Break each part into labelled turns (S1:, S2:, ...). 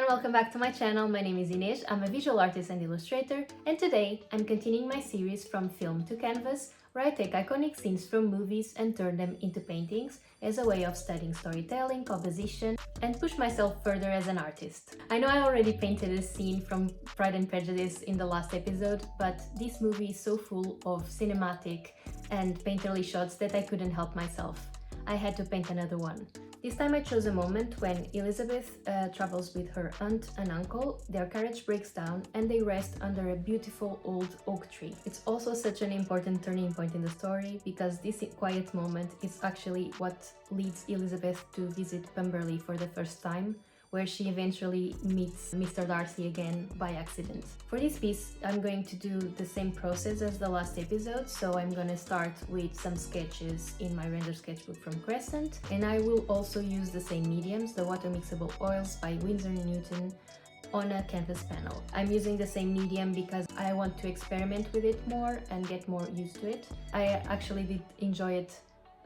S1: welcome back to my channel. My name is Inês, I'm a visual artist and illustrator, and today I'm continuing my series from film to canvas, where I take iconic scenes from movies and turn them into paintings as a way of studying storytelling, composition, and push myself further as an artist. I know I already painted a scene from Pride and Prejudice in the last episode, but this movie is so full of cinematic and painterly shots that I couldn't help myself. I had to paint another one. This time I chose a moment when Elizabeth travels with her aunt and uncle, their carriage breaks down and they rest under a beautiful old oak tree. It's also such an important turning point in the story because this quiet moment is actually what leads Elizabeth to visit Pemberley for the first time, where she eventually meets Mr. Darcy again by accident. For this piece, I'm going to do the same process as the last episode, so I'm gonna start with some sketches in my render sketchbook from Crescent, and I will also use the same mediums, the water-mixable oils by Winsor Newton, on a canvas panel. I'm using the same medium because I want to experiment with it more and get more used to it. I actually did enjoy it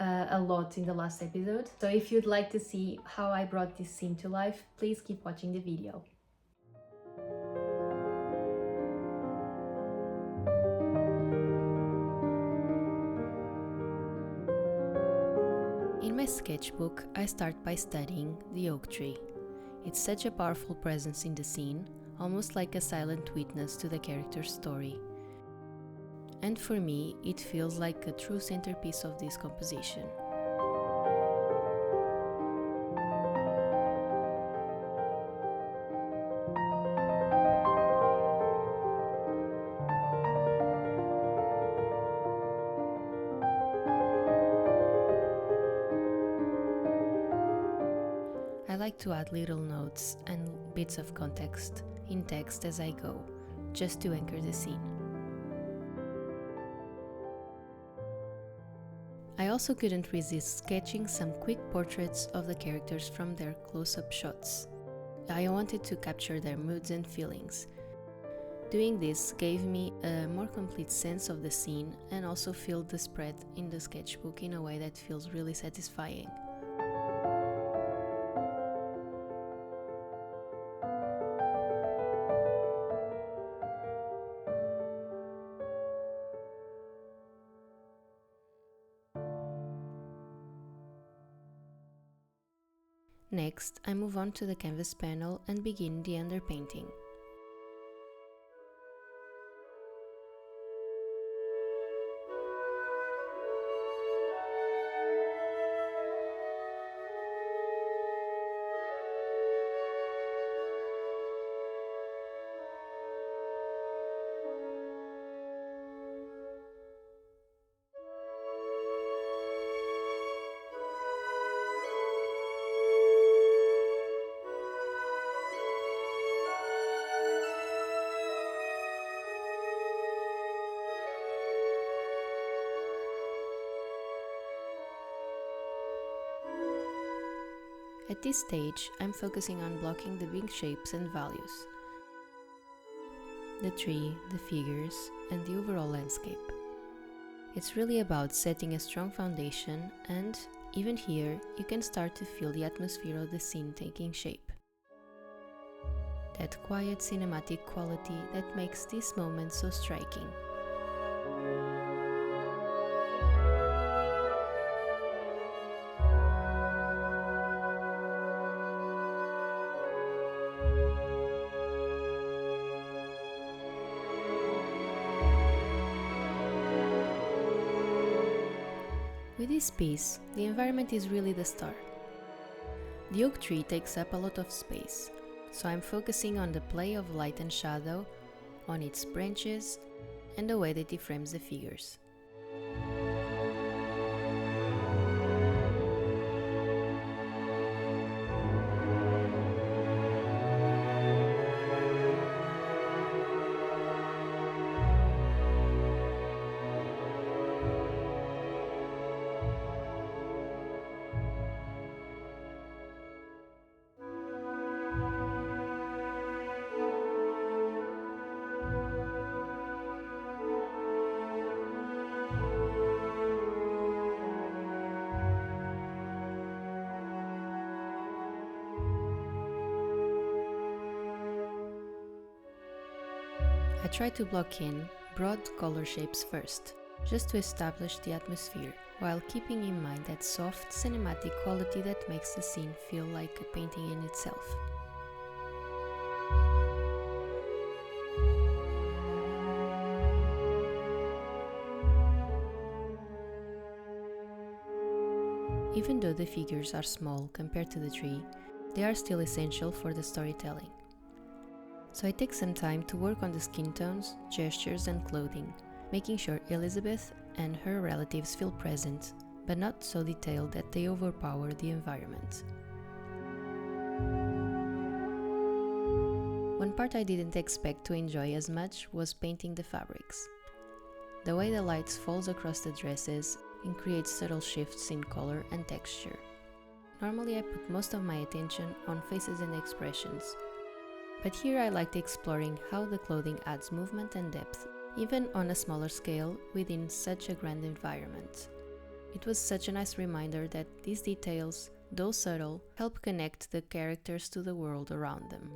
S1: a lot in the last episode. So if you'd like to see how I brought this scene to life, please keep watching the video. In my sketchbook, I start by studying the oak tree. It's such a powerful presence in the scene, almost like a silent witness to the character's story. And for me, it feels like a true centerpiece of this composition. I like to add little notes and bits of context in text as I go, just to anchor the scene. I also couldn't resist sketching some quick portraits of the characters from their close-up shots. I wanted to capture their moods and feelings. Doing this gave me a more complete sense of the scene and also filled the spread in the sketchbook in a way that feels really satisfying. Next, I move on to the canvas panel and begin the underpainting. At this stage, I'm focusing on blocking the big shapes and values, the tree, the figures, and the overall landscape. It's really about setting a strong foundation, and even here, you can start to feel the atmosphere of the scene taking shape. That quiet cinematic quality that makes this moment so striking. With this piece, the environment is really the star. The oak tree takes up a lot of space, so I'm focusing on the play of light and shadow, on its branches, and the way that it frames the figures. I try to block in broad color shapes first, just to establish the atmosphere, while keeping in mind that soft, cinematic quality that makes the scene feel like a painting in itself. Even though the figures are small compared to the tree, they are still essential for the storytelling. So I take some time to work on the skin tones, gestures and clothing, making sure Elizabeth and her relatives feel present, but not so detailed that they overpower the environment. One part I didn't expect to enjoy as much was painting the fabrics. The way the light falls across the dresses and creates subtle shifts in color and texture. Normally I put most of my attention on faces and expressions, but here I liked exploring how the clothing adds movement and depth, even on a smaller scale within such a grand environment. It was such a nice reminder that these details, though subtle, help connect the characters to the world around them.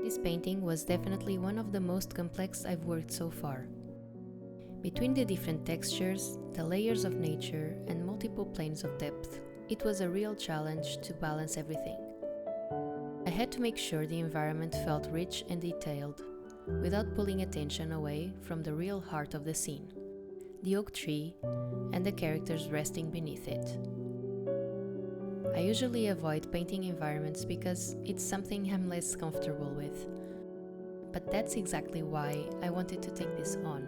S1: This painting was definitely one of the most complex I've worked so far. Between the different textures, the layers of nature, and multiple planes of depth, it was a real challenge to balance everything. I had to make sure the environment felt rich and detailed, without pulling attention away from the real heart of the scene, the oak tree and the characters resting beneath it. I usually avoid painting environments because it's something I'm less comfortable with. But that's exactly why I wanted to take this on.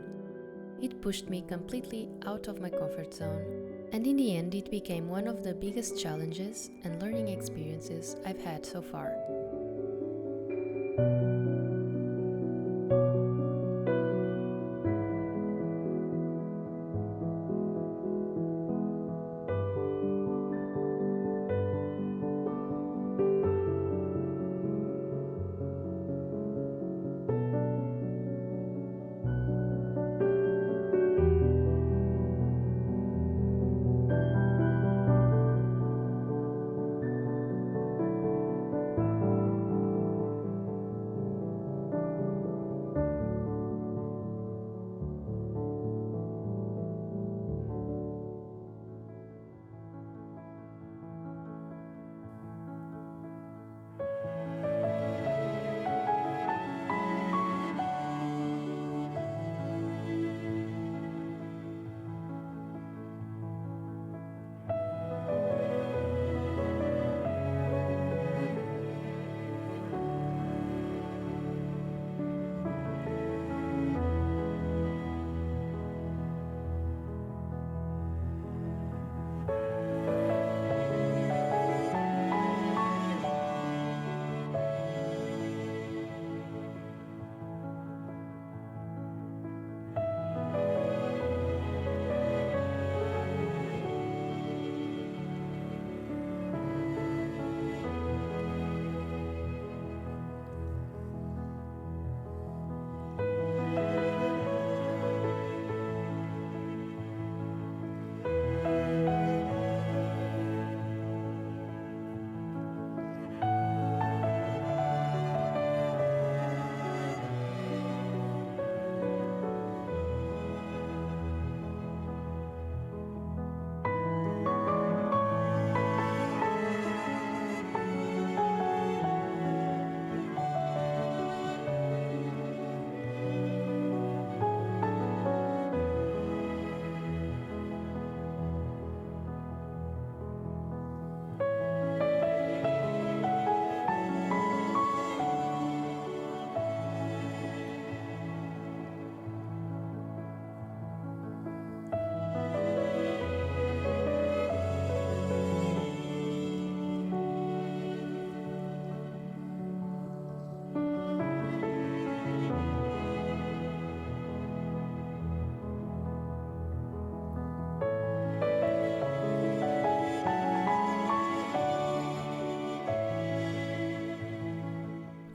S1: It pushed me completely out of my comfort zone, and in the end it became one of the biggest challenges and learning experiences I've had so far.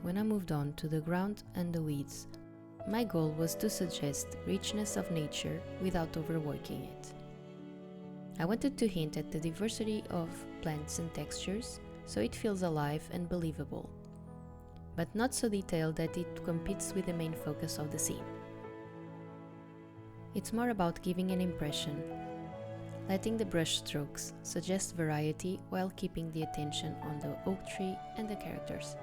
S1: When I moved on to the ground and the weeds, my goal was to suggest richness of nature without overworking it. I wanted to hint at the diversity of plants and textures so it feels alive and believable, but not so detailed that it competes with the main focus of the scene. It's more about giving an impression, letting the brush strokes suggest variety while keeping the attention on the oak tree and the characters.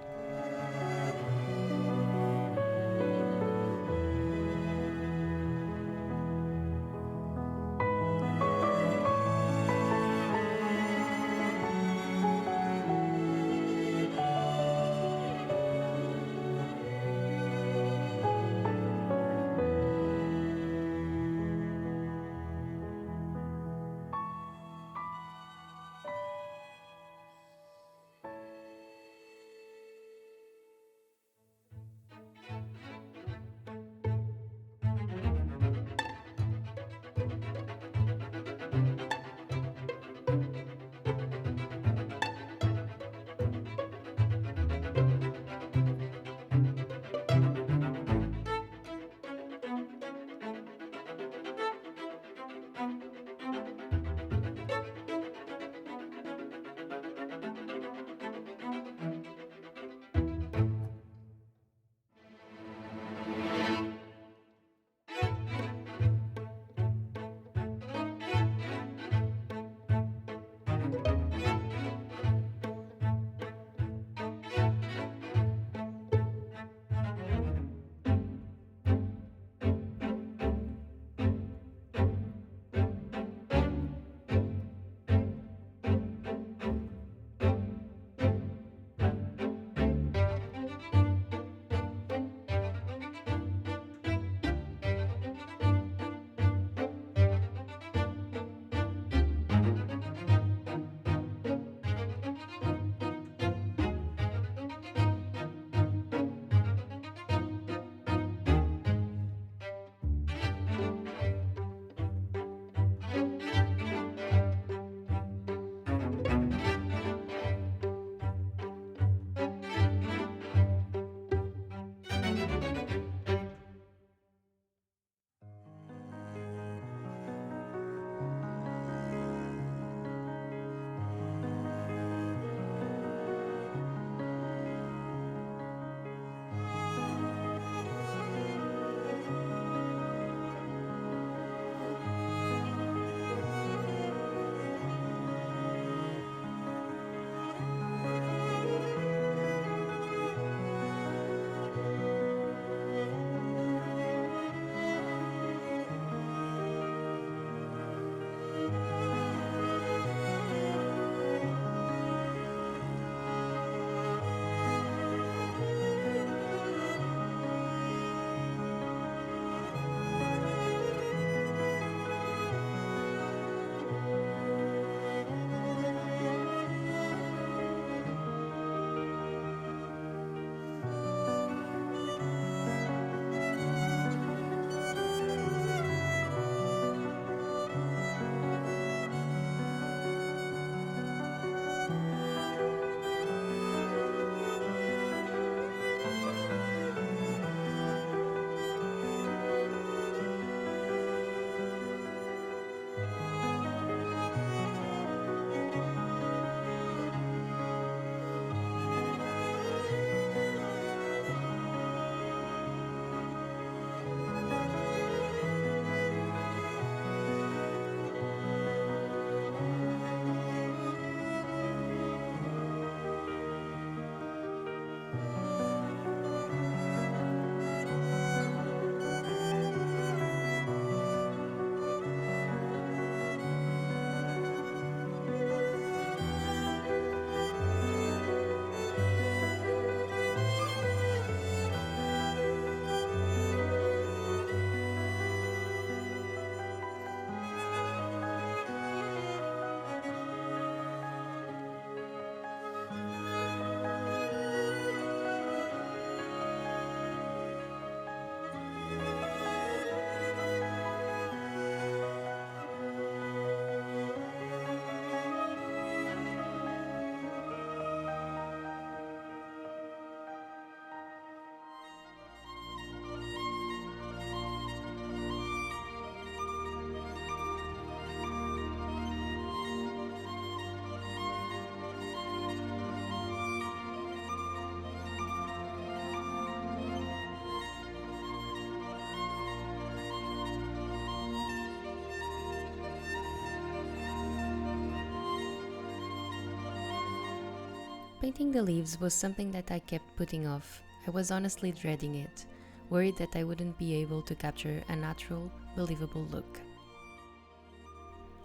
S1: Painting the leaves was something that I kept putting off. I was honestly dreading it, worried that I wouldn't be able to capture a natural, believable look.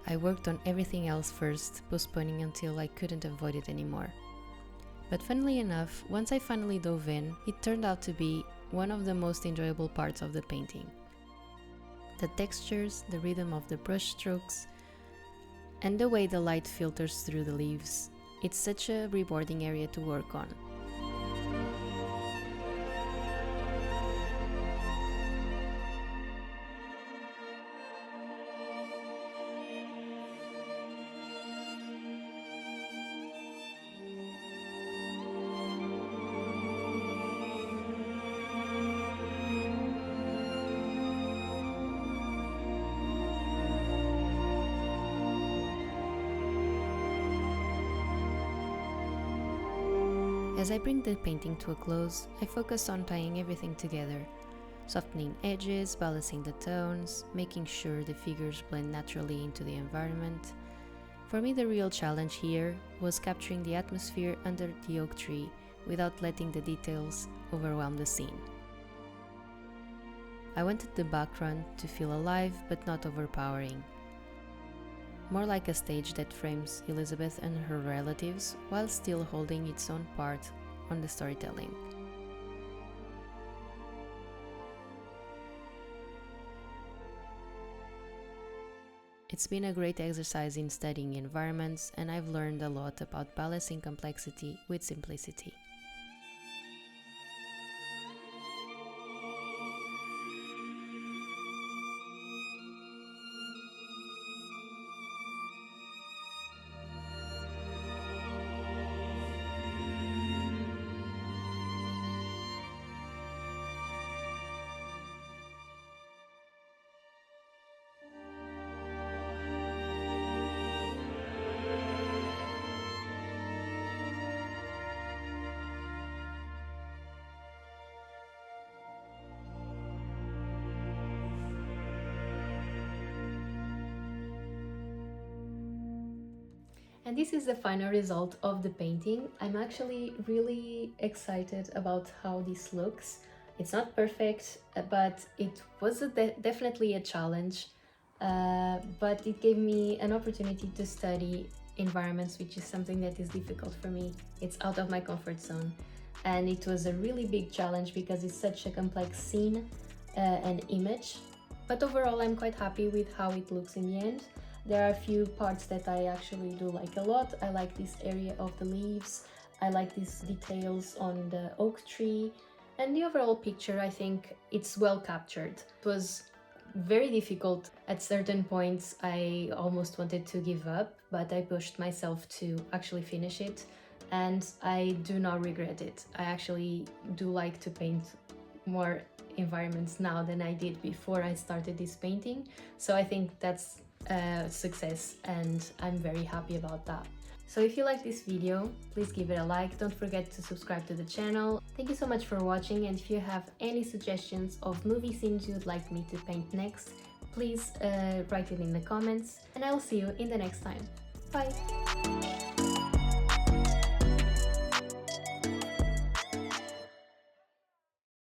S1: I worked on everything else first, postponing until I couldn't avoid it anymore. But funnily enough, once I finally dove in, it turned out to be one of the most enjoyable parts of the painting. The textures, the rhythm of the brush strokes, and the way the light filters through the leaves. It's such a rewarding area to work on. As I bring the painting to a close, I focus on tying everything together, softening edges, balancing the tones, making sure the figures blend naturally into the environment. For me, the real challenge here was capturing the atmosphere under the oak tree without letting the details overwhelm the scene. I wanted the background to feel alive but not overpowering. More like a stage that frames Elizabeth and her relatives while still holding its own part on the storytelling. It's been a great exercise in studying environments, and I've learned a lot about balancing complexity with simplicity. And this is the final result of the painting. I'm actually really excited about how this looks. It's not perfect, but it was definitely a challenge, but it gave me an opportunity to study environments, which is something that is difficult for me. It's out of my comfort zone, and it was a really big challenge because it's such a complex scene and image. But overall, I'm quite happy with how it looks in the end. There are a few parts that I actually do like a lot. I like this area of the leaves, I like these details on the oak tree, and the overall picture, I think it's well captured. It was very difficult. At certain points I almost wanted to give up, but I pushed myself to actually finish it, and I do not regret it. I actually do like to paint more environments now than I did before I started this painting, so I think that's success, and I'm very happy about that. So if you like this video, please give it a like, don't forget to subscribe to the channel. Thank you so much for watching, and if you have any suggestions of movie scenes you'd like me to paint next, please write it in the comments, and I will see you in the next time. Bye!